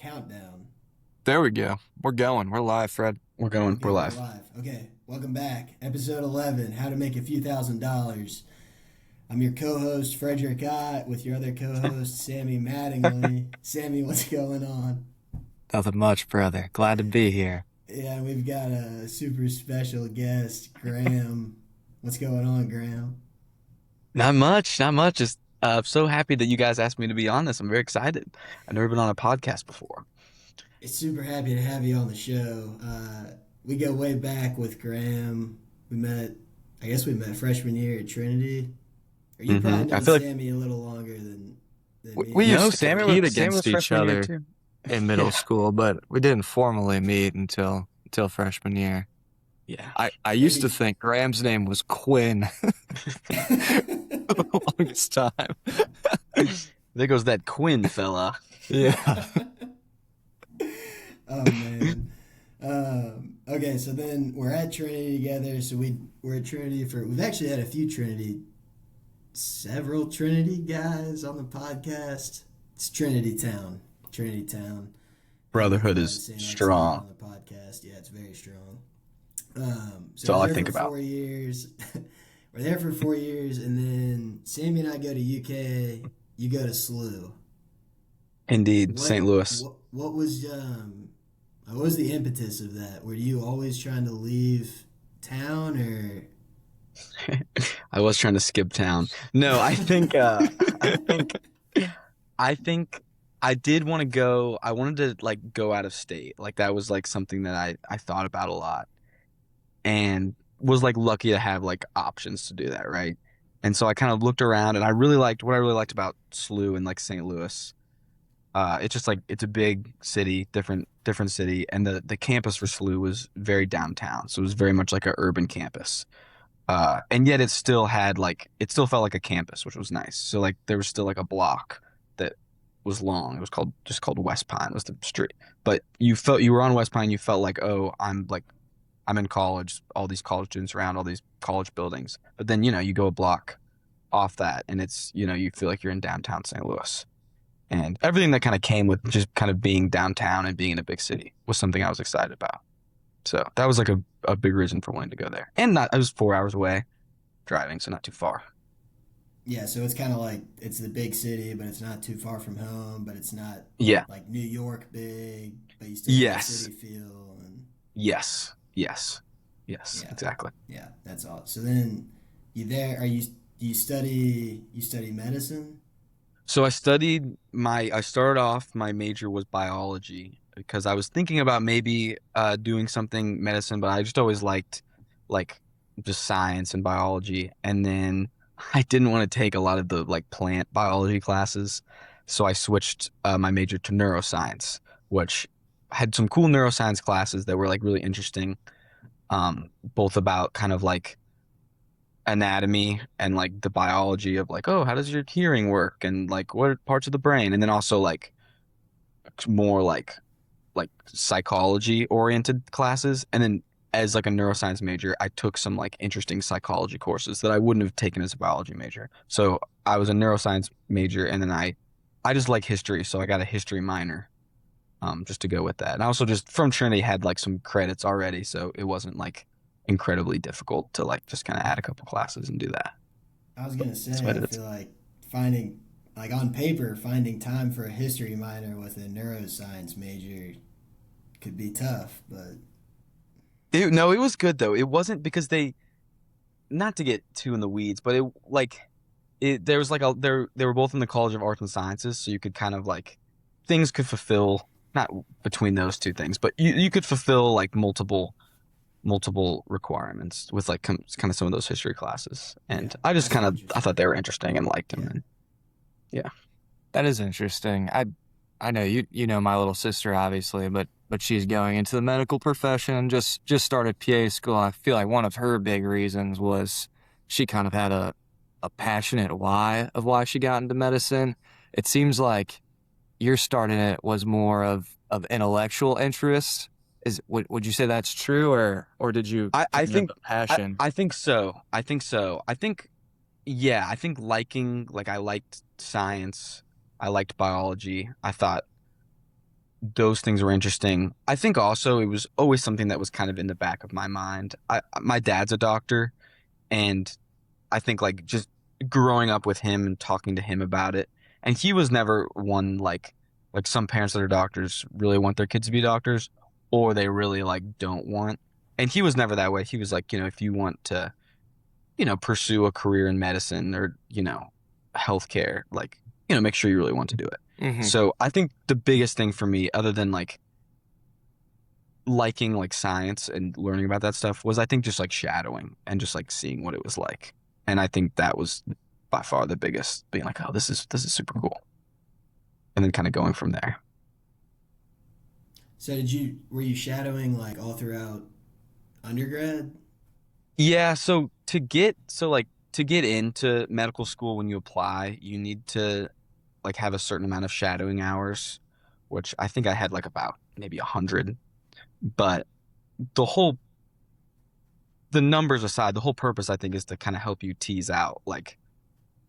countdown. There we go. We're going. We're live, Fred. We're going. Okay, We're we're live. live. Okay, welcome back. Episode 11, How to Make a Few $1,000. I'm your co-host, Frederick Ott, with your other co-host, Sammy Mattingly. Sammy, what's going on? Nothing much, brother. Glad to be here. Yeah, we've got a super special guest, Graham. What's going on, Graham? Not much. Not much. Just so happy that you guys asked me to be on this. I'm very excited. I've never been on a podcast before. It's super happy to have you on the show. We go way back with Graham. I guess we met freshman year at Trinity. Or you probably I known feel like Sammy a little longer than We, me. we no, used to Sammy compete was against each freshman year other too. in middle Yeah. school, but we didn't formally meet until freshman year. Yeah. I used to Maybe. think Graham's name was Quinn for the longest time. There goes that Quinn fella. Yeah. Oh man. Okay, so then we're at Trinity together. So we're at Trinity we've actually had several Trinity guys on the podcast. It's Trinity Town. Trinity Town. Brotherhood Glad is to say like strong. on the podcast. Yeah, it's very strong. That's So all we're I there think for about. 4 years. We're there for 4 years, and then Sammy and I go to UK. You go to SLU. Indeed, What St. Louis. what was the impetus of that? Were you always trying to leave town, or I was trying to skip town. No, I think I think I did want to go. I wanted to like go out of state. Like that was like something that I thought about a lot and was like lucky to have like options to do that, right? And so I kind of looked around and I really liked what I really liked about SLU and like St. Louis. It's just like it's a big city, different city, and the campus for SLU was very downtown, so it was very much like a urban campus. And yet it still felt like a campus, which was nice. So like there was still like a block that was long. It was called West Pine was the street. But you were on West Pine, you felt like, oh, I'm in college, all these college students around, all these college buildings. But then, you go a block off that and it's, you feel like you're in downtown St. Louis. And everything that kind of came with just kind of being downtown and being in a big city was something I was excited about. So that was like a big reason for wanting to go there. And I was 4 hours away driving, so not too far. yeah? So it's kind of like it's the big city, but it's not too far from home. But it's not Yeah. like New York big, but you still get the Yes. city feel. And Yes. Yes. Yes. yeah, Exactly. yeah, that's all. So then you there? Are you? Do you study medicine? So I started off, my major was biology because I was thinking about maybe doing something medicine, but I just always liked like just science and biology. And then I didn't want to take a lot of the like plant biology classes. So I switched my major to neuroscience, which had some cool neuroscience classes that were like really interesting, both about kind of like anatomy and like the biology of like, oh, how does your hearing work and like what parts of the brain, and then also like more like psychology oriented classes. And then as like a neuroscience major, I took some like interesting psychology courses that I wouldn't have taken as a biology major. So I was a neuroscience major, and then I just like history, so I got a history minor, just to go with that. And I also just from Trinity had like some credits already, so it wasn't like incredibly difficult to like just kind of add a couple classes and do that. I was gonna So say, I feel like finding, like on paper, finding time for a history minor with a neuroscience major could be tough, but no, it was good though. It wasn't because not to get too in the weeds, but there was like they were both in the College of Arts and Sciences, so you could kind of like things could fulfill not between those two things, but you could fulfill like multiple requirements with like kind of some of those history classes. And yeah, I just I see kind what of you're I thought saying. they were interesting and liked them. Yeah. And yeah. That is interesting. I know you know my little sister obviously, but she's going into the medical profession, just started PA school. I feel like one of her big reasons was she kind of had a passionate why she got into medicine. It seems like your starting it was more of intellectual interest. Would you say that's true, or did you I kind of have think a passion? I think so. I think so. Yeah, I think I liked science. I liked biology. I thought those things were interesting. I think also it was always something that was kind of in the back of my mind. My dad's a doctor, and I think like just growing up with him and talking to him about it, and he was never one like some parents that are doctors really want their kids to be doctors, or they really like don't want. And he was never that way. He was like, if you want to, pursue a career in medicine or, healthcare, like, make sure you really want to do it. Hmm. So I think the biggest thing for me, other than like liking like science and learning about that stuff, was I think just like shadowing and just like seeing what it was like. And I think that was by far the biggest, being like, oh, this is super cool. And then kind of going from there. So were you shadowing like all throughout undergrad? Yeah, to get into medical school when you apply, you need to like have a certain amount of shadowing hours, which I think I had like about maybe 100. But the whole the numbers aside, the whole purpose I think is to kind of help you tease out like,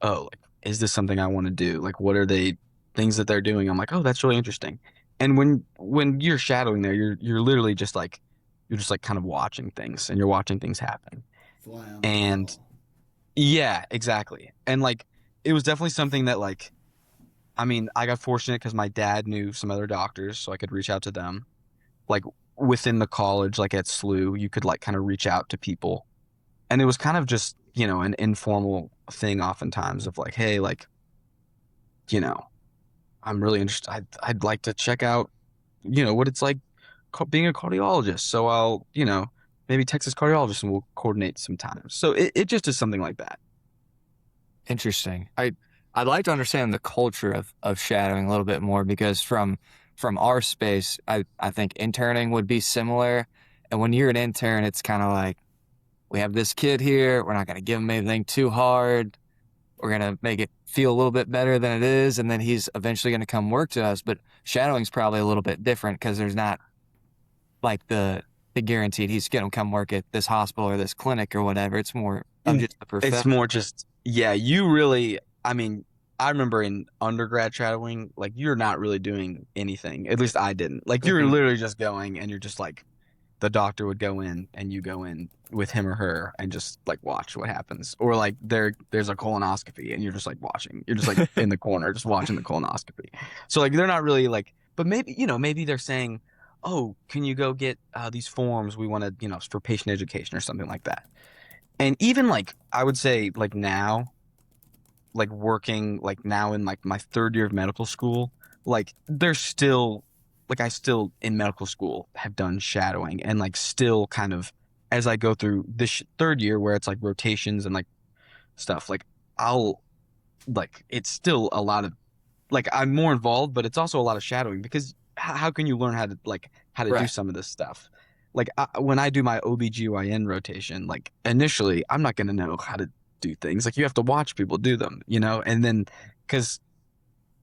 oh, like is this something I want to do? Like what are they things that they're doing? I'm like, oh, that's really interesting. And when you're shadowing there, you're literally just like you're just like kind of watching things and you're watching things happen. Fly on the And wall. yeah, exactly. And like it was definitely something that like I mean, I got fortunate because my dad knew some other doctors, so I could reach out to them. Like within the college, like at SLU, you could like kind of reach out to people. And it was kind of just, an informal thing oftentimes of like, hey, like, you know, I'm really interested. I'd like to check out, what it's like being a cardiologist. So I'll, maybe text this cardiologist and we'll coordinate sometimes. So it just is something like that. Interesting. I'd like to understand the culture of shadowing a little bit more because from our space, I think interning would be similar. And when you're an intern, it's kind of like we have this kid here. We're not going to give him anything too hard. We're going to make it feel a little bit better than it is. And then he's eventually going to come work to us. But shadowing's probably a little bit different because there's not like the guaranteed he's going to come work at this hospital or this clinic or whatever. It's more of And just the it's profession. more just, yeah, you really, I mean, I remember in undergrad shadowing, like you're not really doing anything. At least I didn't. Like you're Mhm. literally just going and you're just like, the doctor would go in and you go in with him or her and just like watch what happens. Or like there's a colonoscopy and you're just like watching. You're just like in the corner just watching the colonoscopy. So like they're not really like but maybe maybe they're saying, "Oh, can you go get these forms we want to, for patient education or something like that." And even like I would say like now like working like now in like my third year of medical school, like there's still like I still in medical school have done shadowing and like still kind of as I go through this third year where it's like rotations and like stuff, like I'll like it's still a lot of like I'm more involved, but it's also a lot of shadowing because how can you learn how to do Right. some of this stuff? Like when I do my OBGYN rotation, like initially I'm not going to know how to do things. Like you have to watch people do them, and then because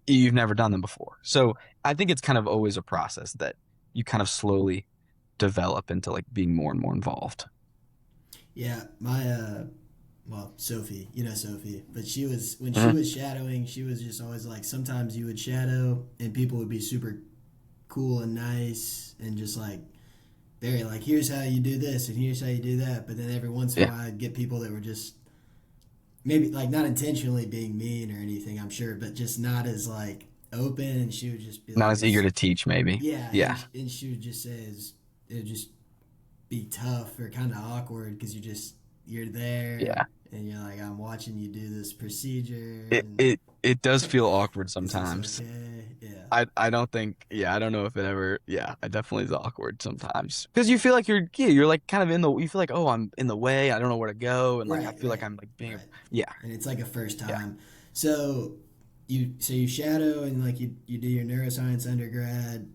you've never done them before. So I think it's kind of always a process that you kind of slowly develop into like being more and more involved. Yeah, my well, Sophie, you know Sophie, but she was when she Mhm. was shadowing, she was just always like sometimes you would shadow and people would be super cool and nice and just like very like here's how you do this and here's how you do that, but then every once in a Yeah. while I'd get people that were just maybe like not intentionally being mean or anything, I'm sure, but just not as like open and she would just be Not like as eager it's to teach, maybe. yeah, Yeah. and she would just say it would just be tough or kind of awkward because you're there Yeah. and you're like I'm watching you do this procedure It and it it does feel awkward is this sometimes. okay? Yeah, I don't think I don't know if it ever it definitely is awkward sometimes because you feel like you're like kind of in the you feel like, oh, I'm in the way, I don't know where to go, and like I right, feel like right, I'm like being right. yeah. And it's like a first Yeah. time. So you shadow and like you do your neuroscience undergrad,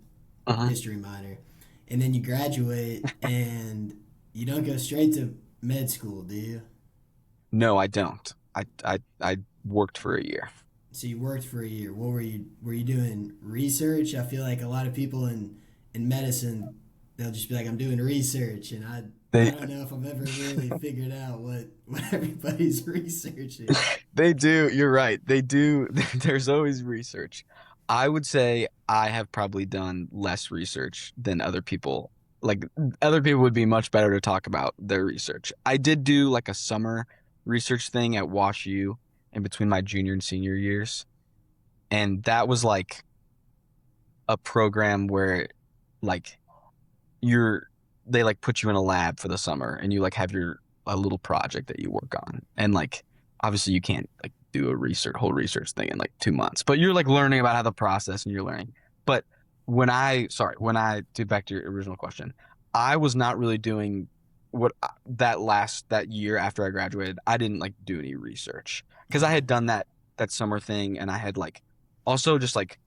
Uh-huh. history minor, and then you graduate and you don't go straight to med school, do you? No, I don't. I worked for a year. So you worked for a year. What were you doing research? I feel like a lot of people in medicine they'll just be like I'm doing research and I They don't know if I've ever really figured out what everybody's researching. they do. You're right. They do. There's always research. I would say I have probably done less research than other people. Like other people would be much better to talk about their research. I did do like a summer research thing at Wash U in between my junior and senior years. And that was like a program where like they like put you in a lab for the summer and you like have a little project that you work on. And like obviously you can't like do a whole research thing in like 2 months, but you're like learning about how the process and you're learning. But to back to your original question, I was not really doing that year after I graduated. I didn't like do any research because I had done that summer thing, and I had like also just like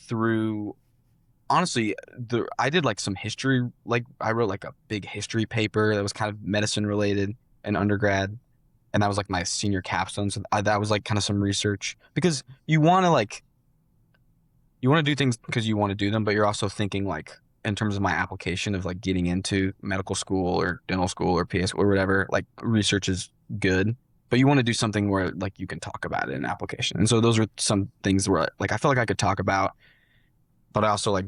through honestly I did like some history, like I wrote like a big history paper that was kind of medicine related in undergrad, and that was like my senior capstone. So that was like kind of some research because you want to do things because you want to do them, but you're also thinking like in terms of my application of like getting into medical school or dental school or PA school or whatever, like research is good, but you want to do something where like you can talk about it in application. And so those are some things where like I feel like I could talk about, but I also like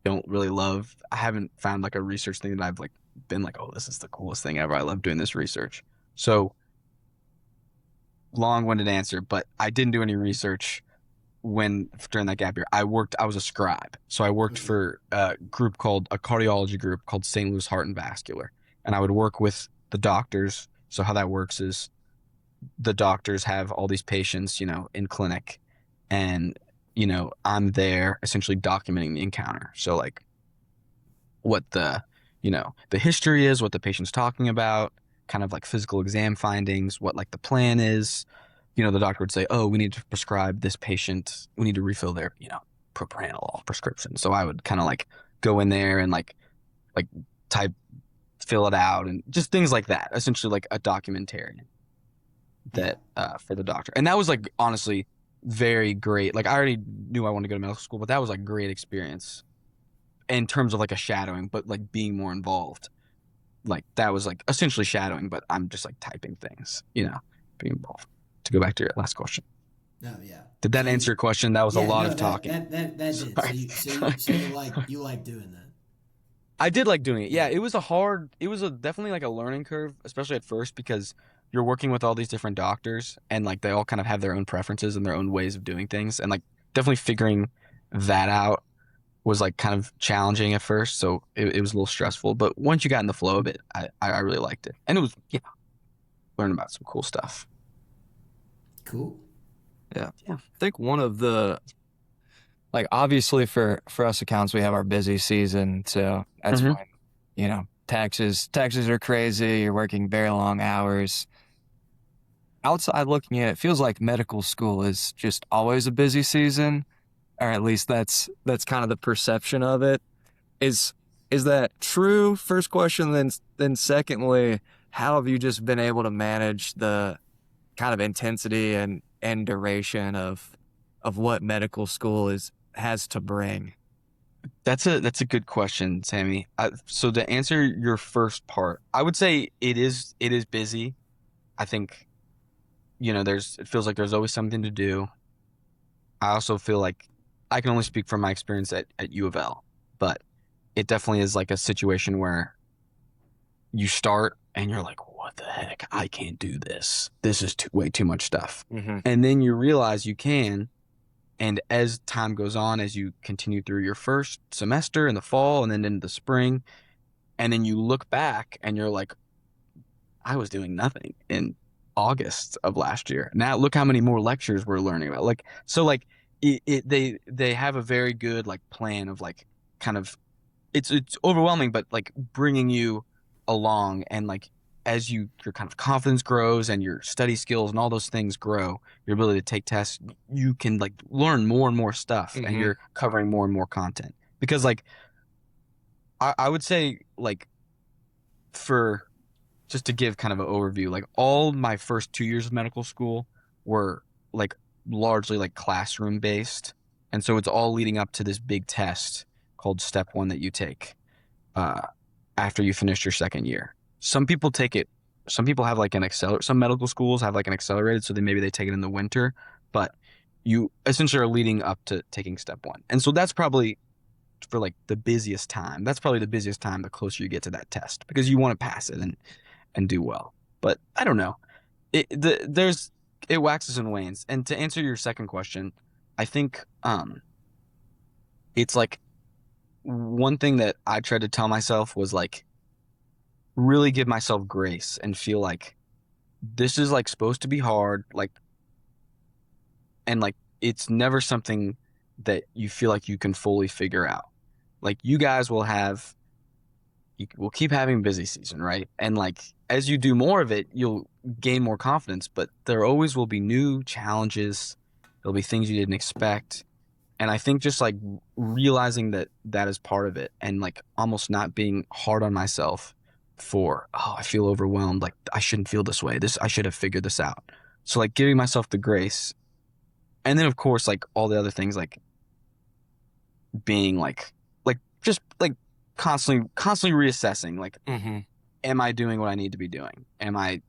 don't really I haven't found like a research thing that I've like been like, oh, this is the coolest thing ever. I love doing this research. So long-winded answer, but I didn't do any research during that gap year. I was a scribe. So I worked for a cardiology group called St. Louis Heart and Vascular. And I would work with the doctors. So how that works is the doctors have all these patients, in clinic, and, I'm there essentially documenting the encounter. So like what the history is, what the patient's talking about, kind of like physical exam findings, what like the plan is. The doctor would say, oh, we need to prescribe this patient, we need to refill their, propranolol prescription. So I would kind of like go in there and like fill it out and just things like that. Essentially like a documentarian that for the doctor. And that was like honestly very great. Like I already knew I wanted to go to medical school, but that was like great experience in terms of like a shadowing, but like being more involved. Like that was like essentially shadowing, but I'm just like typing things, being involved. To go back to your last question. No, yeah. Did that answer your question? That was a lot of talking. That did. So you like doing that. I did like doing it. Yeah, it was definitely like a learning curve, especially at first because you're working with all these different doctors and like they all kind of have their own preferences and their own ways of doing things, and like definitely figuring that out was like kind of challenging at first. So it was a little stressful, but once you got in the flow of it, I really liked it, and it was learning about some cool stuff. Cool. Yeah. I think one of the, like, obviously for us accountants, we have our busy season. So that's fine. Taxes are crazy. You're working very long hours. Outside looking at it, feels like medical school is just always a busy season, or at least that's kind of the perception of it. Is that true? First question. Then secondly, how have you just been able to manage the kind of intensity and duration of what medical school has to bring? That's a good question, Sammy. So to answer your first part, I would say it is busy. I think it feels like there's always something to do. I also feel like I can only speak from my experience at U of L, but it definitely is like a situation where you start and you're like, what the heck? I can't do this. This is way too much stuff. Mm-hmm. And then you realize you can. And as time goes on, as you continue through your first semester in the fall and then into the spring, and then you look back and you're like, I was doing nothing in August of last year. Now look how many more lectures we're learning about. Like, so like they have a very good like plan of like kind of, it's overwhelming, but like bringing you along, and like as your kind of confidence grows and your study skills and all those things grow, your ability to take tests, you can like learn more and more stuff, and you're covering more and more content. Because like I would say like for just to give kind of an overview, like all my first 2 years of medical school were like largely like classroom based, and so it's all leading up to this big test called Step 1 that you take after you finish your second year. Some people take it. Some people have like some medical schools have like an accelerated, so maybe they take it in the winter. But you essentially are leading up to taking step one. And so that's probably for like the busiest time. That's probably the busiest time the closer you get to that test because you want to pass it and do well. But I don't know. It waxes and wanes. And to answer your second question, I think it's like one thing that I tried to tell myself was like really give myself grace and feel like this is like supposed to be hard, like, and like it's never something that you feel like you can fully figure out. Like you guys will keep having busy season, right? And like as you do more of it, you'll gain more confidence, but there always will be new challenges. There'll be things you didn't expect. And I think just like realizing that that is part of it and like almost not being hard on myself for, oh, I feel overwhelmed. Like I shouldn't feel this way. I should have figured this out. So like giving myself the grace. And then of course, like all the other things, like being like just like constantly reassessing, like, am I doing what I need to be doing? Am I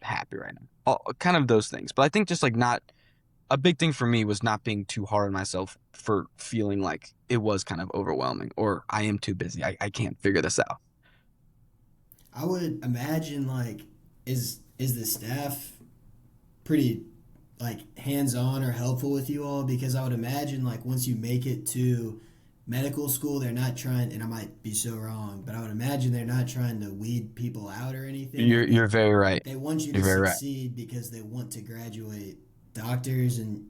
happy right now? Kind of those things. But I think just like not a big thing for me was not being too hard on myself for feeling like it was kind of overwhelming or I am too busy. I can't figure this out. I would imagine like is the staff pretty like hands-on or helpful with you all? Because I would imagine like once you make it to medical school, they're not trying, and I might be so wrong, but I would imagine they're not trying to weed people out or anything. You're very right. They want you to succeed because they want to graduate doctors, and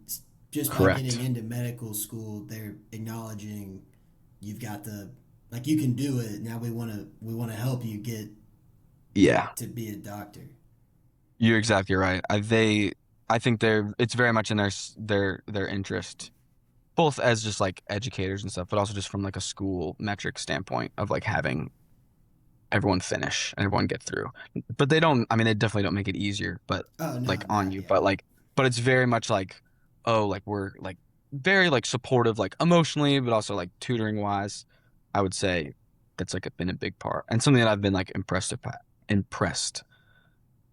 just by getting into medical school, they're acknowledging you've got like you can do it. Now we want to help you get to be a doctor. You're exactly right. I think it's very much in their interest, both as just like educators and stuff, but also just from like a school metric standpoint of like having everyone finish and everyone get through. But they definitely don't make it easier, but on you. Yeah. But it's very much like, oh, like we're like very like supportive, like emotionally, but also like tutoring wise. I would say that's like been a big part and something that I've been like impressed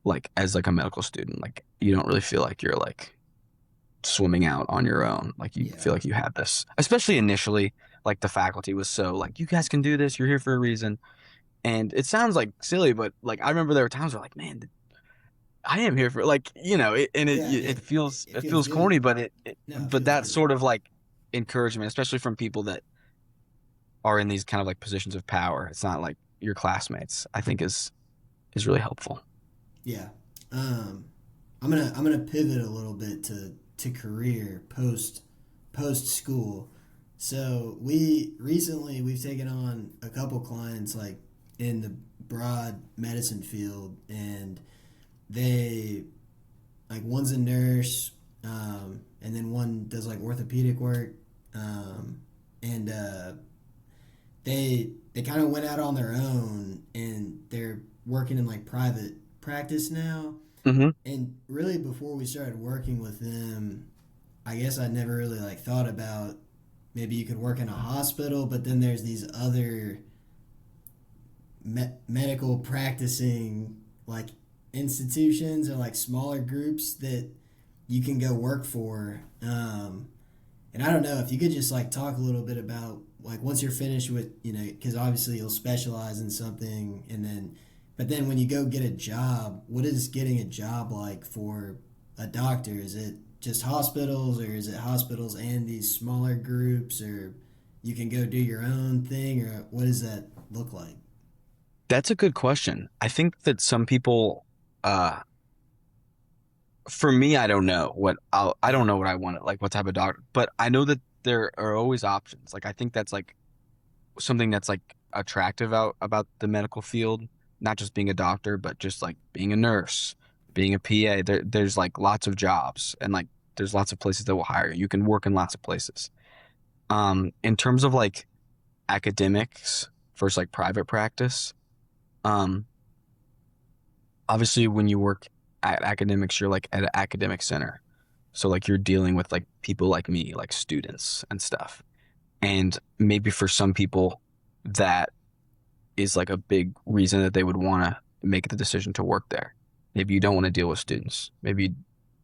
like as like a medical student. Like you don't really feel like you're like swimming out on your own. Like you feel like you have this, especially initially, like the faculty was so like, you guys can do this. You're here for a reason. And it sounds like silly, but like, I remember there were times where like, man, I am here for like, it feels corny, but but that sort of like encouragement, especially from people that are in these kind of like positions of power. It's not like your classmates, I think is really helpful. Yeah. I'm gonna pivot a little bit to career post school. So we've taken on a couple clients like in the broad medicine field, and they like one's a nurse, and then one does like orthopedic work, and they kind of went out on their own, and they're working in like private practice now. Mm-hmm. And really, before we started working with them, I guess I never really like thought about maybe you could work in a hospital, but then there's these other medical practicing like institutions or like smaller groups that you can go work for. And I don't know if you could just like talk a little bit about like once you're finished with, because obviously you'll specialize in something, but then when you go get a job, what is getting a job like for a doctor? Is it just hospitals, or is it hospitals and these smaller groups, or you can go do your own thing, or what does that look like? That's a good question. I think that some people, for me, I don't know I don't know what I want, like what type of doctor, but I know that there are always options. Like I think that's like something that's like attractive about the medical field. Not just being a doctor, but just like being a nurse, being a PA. There's like lots of jobs, and like there's lots of places that will hire you. You can work in lots of places. In terms of like academics versus like private practice, obviously when you work at academics, you're like at an academic center. So like you're dealing with like people like me, like students and stuff. And maybe for some people that is like a big reason that they would want to make the decision to work there. Maybe you don't want to deal with students. Maybe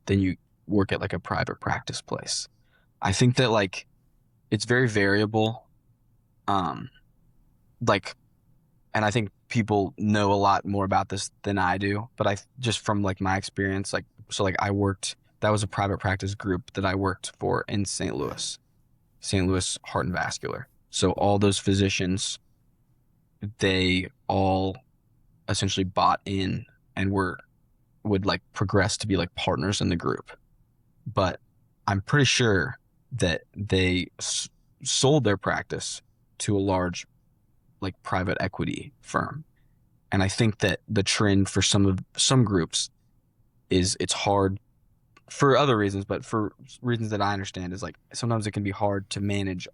then you work at like a private practice place. I think that like it's very variable. Um, like, and I think people know a lot more about this than I do, but I just from like my experience, like so like I worked that was a private practice group that I worked for in St. Louis Heart and Vascular. So all those physicians, they all essentially bought in and would like progress to be like partners in the group. But I'm pretty sure that they sold their practice to a large like private equity firm. And I think that the trend for some groups is it's hard for other reasons, but for reasons that I understand is like sometimes it can be hard to manage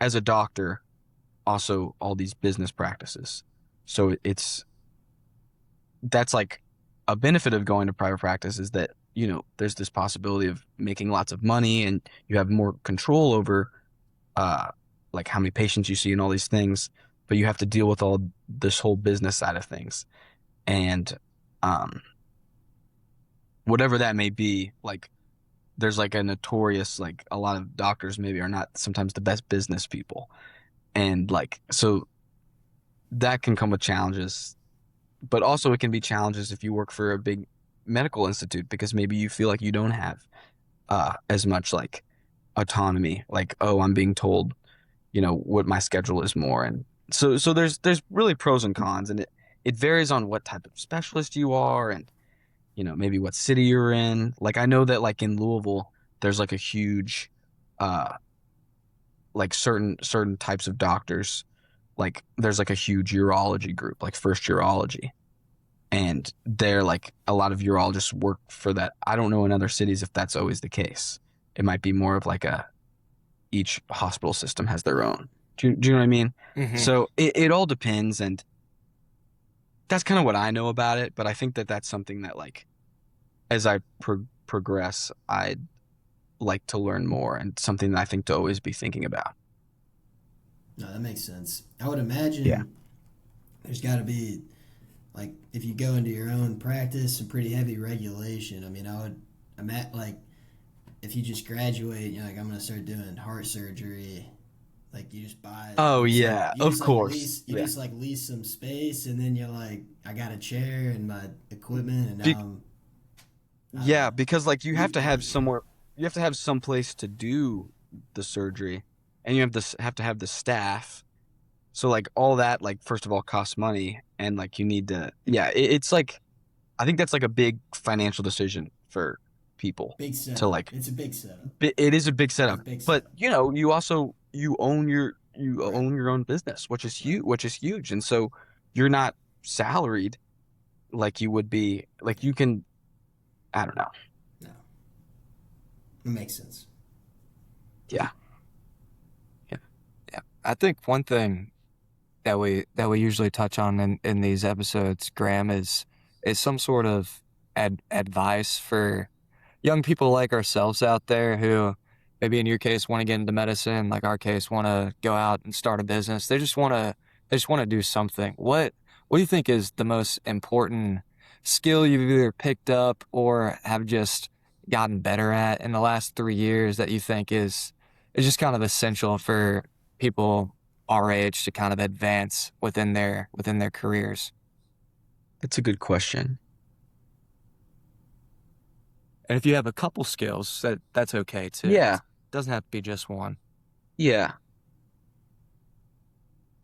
as a doctor also all these business practices. So that's like a benefit of going to private practice is that, you know, there's this possibility of making lots of money and you have more control over uh like how many patients you see and all these things, but you have to deal with all this whole business side of things. And um whatever that may be, like there's like a notorious like a lot of doctors maybe are not sometimes the best business people. And like so that can come with challenges, but also it can be challenges if you work for a big medical institute because maybe you feel like you don't have as much like autonomy, like, oh, I'm being told, you know, what my schedule is more. And so there's really pros and cons, and it varies on what type of specialist you are and, you know, maybe what city you're in. Like I know that like in Louisville, there's like a huge uh like certain types of doctors, like there's like a huge urology group, like first urology. And they're like a lot of urologists work for that. I don't know in other cities if that's always the case. It might be more of like each hospital system has their own. Do you know what I mean? Hmm. So it all depends, and that's kind of what I know about it. But I think that that's something that like as I progress, I'd like to learn more, and something that I think to always be thinking about. No, that makes sense. I would Yeah. imagine there's got to be, like, if you go into your own practice, some pretty heavy regulation. I mean, I'm at, like, if you just graduate, you're like, I'm going to start doing heart surgery. Like, you just buy, Oh yeah, of course. you Yeah. just, like, lease some space, and then you're like, I got a chair and my equipment, and Be- now I don't yeah, know. because like you have You, to have somewhere, you have to have some place to do the surgery, and you have to have the staff. So like all that, like first of all, costs money, and like you need to, yeah, it's like I think that's like a big financial decision for people big to setup. like. It's a big setup. It is a big It's a setup, big but setup. you know, you Right. own your own business, Right. which is huge, and so you're not salaried like you would be. Like you can, I don't know. No, it makes sense. Yeah, yeah, Yeah. I think one thing that we usually touch on in these episodes, Graham, is some sort of advice for young people like ourselves out there who maybe in your case want to get into medicine, like our case want to go out and start a business. They just want to do something. What do you think is the most important skill you've either picked up or have just gotten better at in the last 3 years that you think is just kind of essential for people our age to kind of advance within their careers? that's a good question. And if you have a couple skills, that's okay too. Yeah, It doesn't have to be just one. yeah.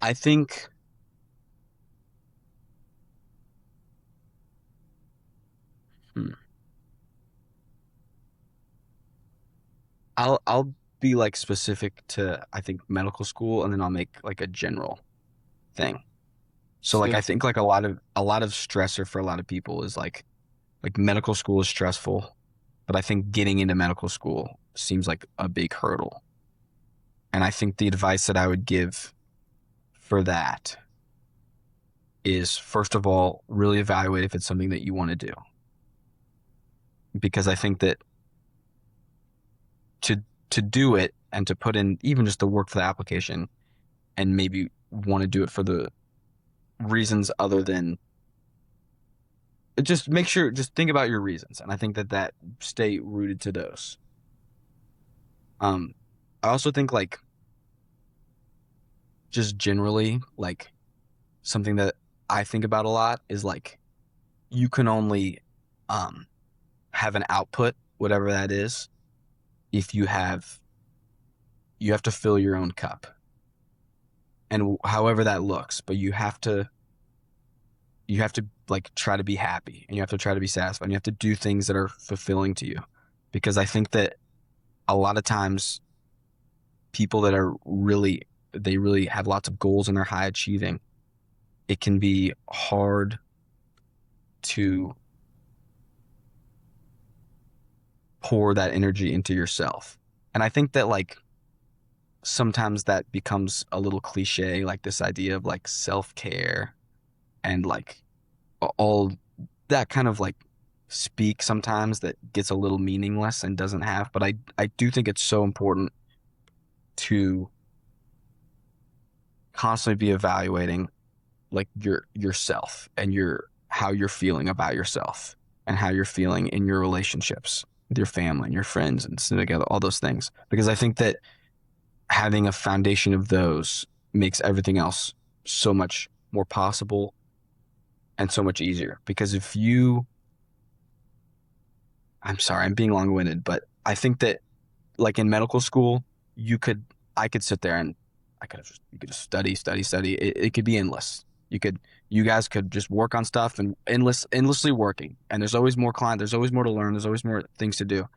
I think hmm, I'll be like specific to I think medical school, and then I'll make like a general thing. So like I Sweet. think like a lot of stressor for a lot of people is like medical school is stressful, but I think getting into medical school seems like a big hurdle. And I think the advice that I would give for that is first of all, really evaluate if it's something that you want to do. Because I think that to to do it and to put in even just the work for the application and maybe want to do it for the reasons other than just make sure just think about your reasons, and I think that stay rooted to those. I also think like just generally like something that I think about a lot is like you can only um have an output, whatever that is, if you have to fill your own cup. And however that looks, but you have to like try to be happy and you have to try to be satisfied and you have to do things that are fulfilling to you. Because I think that a lot of times people that are really they really have lots of goals and they're high achieving, it can be hard to pour that energy into yourself. And I think that like sometimes that becomes a little cliche, like this idea of like self-care and like all that kind of like speak sometimes that gets a little meaningless and doesn't have. But I do think it's so important to constantly be evaluating like yourself and your how you're feeling about yourself and how you're feeling in your relationships with your family and your friends and sitting together, all those things. Because I think that having a foundation of those makes everything else so much more possible and so much easier. Because if you, I'm sorry, I'm being long-winded, but I think that like in medical school, I could sit there and you could just study. It could be endless. You guys could just work on stuff and endlessly working. And there's always more there's always more to learn. There's always more things to do.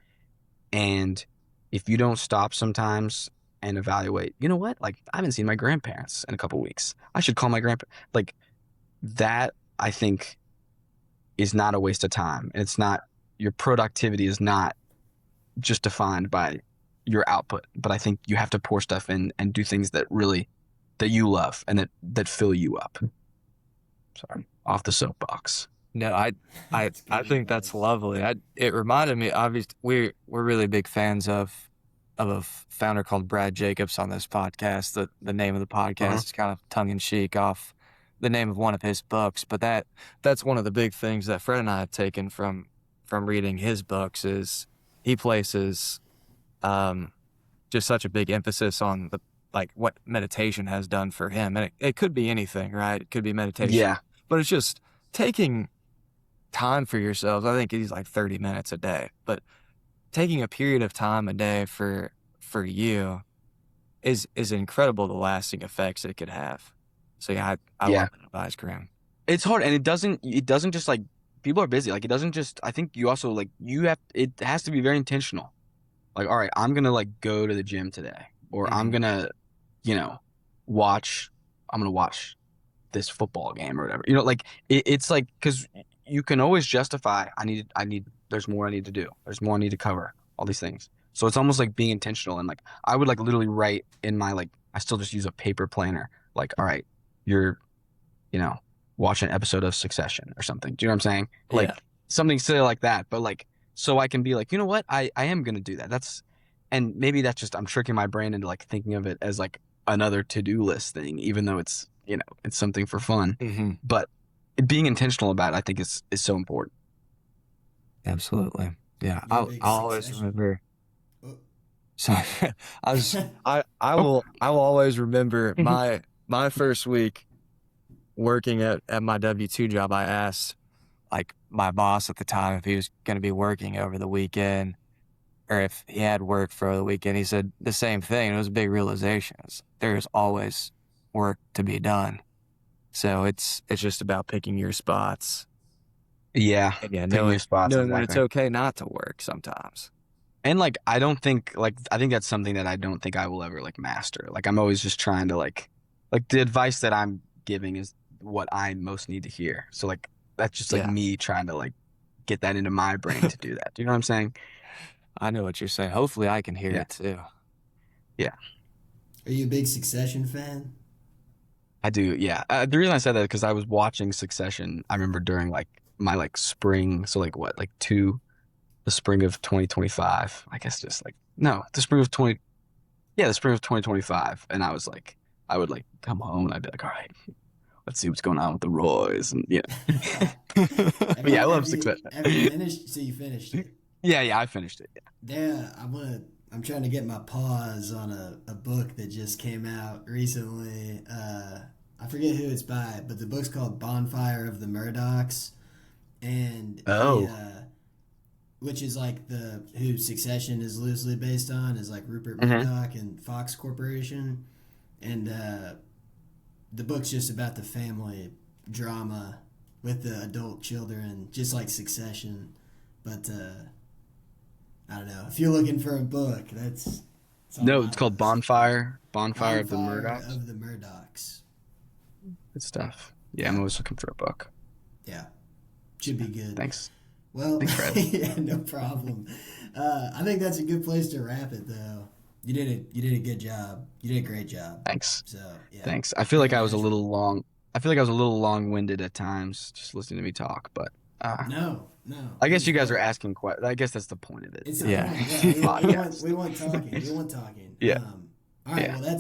And if you don't stop sometimes and evaluate, you know what? Like I haven't seen my grandparents in a couple weeks. I should call my grandpa. Like that, I think, is not a waste of time. And it's not your productivity is not just defined by your output, but I think you have to pour stuff in and do things that you love and that fill you up. Sorry, off the soapbox. No, I think that's lovely. It reminded me. Obviously, we're really big fans of a founder called Brad Jacobs on this podcast. The name of the podcast is kind of tongue in cheek off the name of one of his books, but that's one of the big things that Fred and I have taken from reading his books is he places just such a big emphasis on the like what meditation has done for him, and it could be anything, right? It could be meditation, Yeah, but it's just taking time for yourselves. I think he's like 30 minutes a day, but taking a period of time a day for you is incredible, the lasting effects it could have. So yeah, I yeah. love that advice, Graham. It's hard, and it doesn't just like people are busy. Like it doesn't just. I think you also like it has to be very intentional. Like, all right, I'm gonna like go to the gym today, or I'm gonna, I'm gonna watch this football game or whatever. Like it's like because you can always justify there's more I need to do. There's more I need to cover. All these things. So it's almost like being intentional and like I would like literally write in my like I still just use a paper planner. Like, all right, you're, watch an episode of Succession or something. Do you know what I'm saying? Like something silly like that. But like so I can be like, you know what? I am gonna do that. And maybe that's just I'm tricking my brain into like thinking of it as like another to-do list thing, even though it's it's something for fun. Mm-hmm. But being intentional about it, I think is so important. Absolutely. Yeah. I'll always remember. Sorry. I will always remember my first week working at my W-2 job. I asked like my boss at the time if he was going to be working over the weekend or if he had work for the weekend. He said the same thing. It was a big realization. There's always work to be done. So it's just about picking your spots. Yeah. Again, knowing that it's okay not to work sometimes. And like I think that's something that I don't think I will ever like master. Like I'm always just trying to like the advice that I'm giving is what I most need to hear. So like that's just like me trying to like get that into my brain to do that. Do you know what I'm saying? I know what you're saying. Hopefully I can hear it too. Yeah. Are you a big Succession fan? I do. Yeah. The reason I said that is because I was watching Succession. I remember during like my like spring. So like what, like the spring of 2025. I guess just like no, the spring of 2025. And I was like, I would like come home and I'd be like, all right, let's see what's going on with the Roys and I love Succession. Have you finished? So you finished it? Yeah, I finished it. Yeah, I want to I'm trying to get my paws on a book that just came out recently. I forget who it's by, but the book's called Bonfire of the Murdochs, and Oh. which is like the who Succession is loosely based on, is like Rupert Hmm. Murdoch and Fox Corporation, and the book's just about the family drama with the adult children, just like Succession. But I don't know. If you're looking for a book, that's on No, my it's called list. Bonfire of the Bonfire Murdochs. of the Murdochs. Good stuff. Yeah, I'm Yeah, always looking for a book. yeah, should be good. Thanks. Well, Thanks for asking. yeah, no problem. I think that's a good place to wrap it, though. You did a good job. You did a great job. Thanks. So yeah, Thanks. I feel like very I was a natural. little long. I feel like I was a little long-winded at times just listening to me talk, but No, no, I it guess was you guys are great. asking I guess that's the point of it. It's the Of Yeah. point. Yeah, a podcast. we want talking. We want talking. Yeah. All right. Yeah. Well,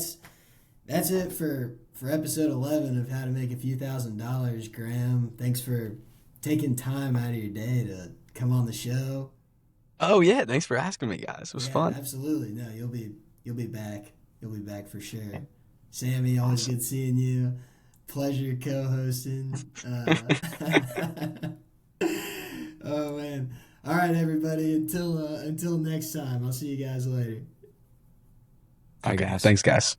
that's it for episode 11 of How to Make a Few $1,000. Graham, thanks for taking time out of your day to come on the show. Oh yeah, thanks for asking me, guys. It was Yeah, fun. absolutely. No, you'll be back. You'll be back for sure. Sammy, always Awesome. good seeing you. Pleasure co-hosting. Oh man. All right, everybody. Until next time. I'll see you guys later. Bye, Okay. guys. Thanks, guys.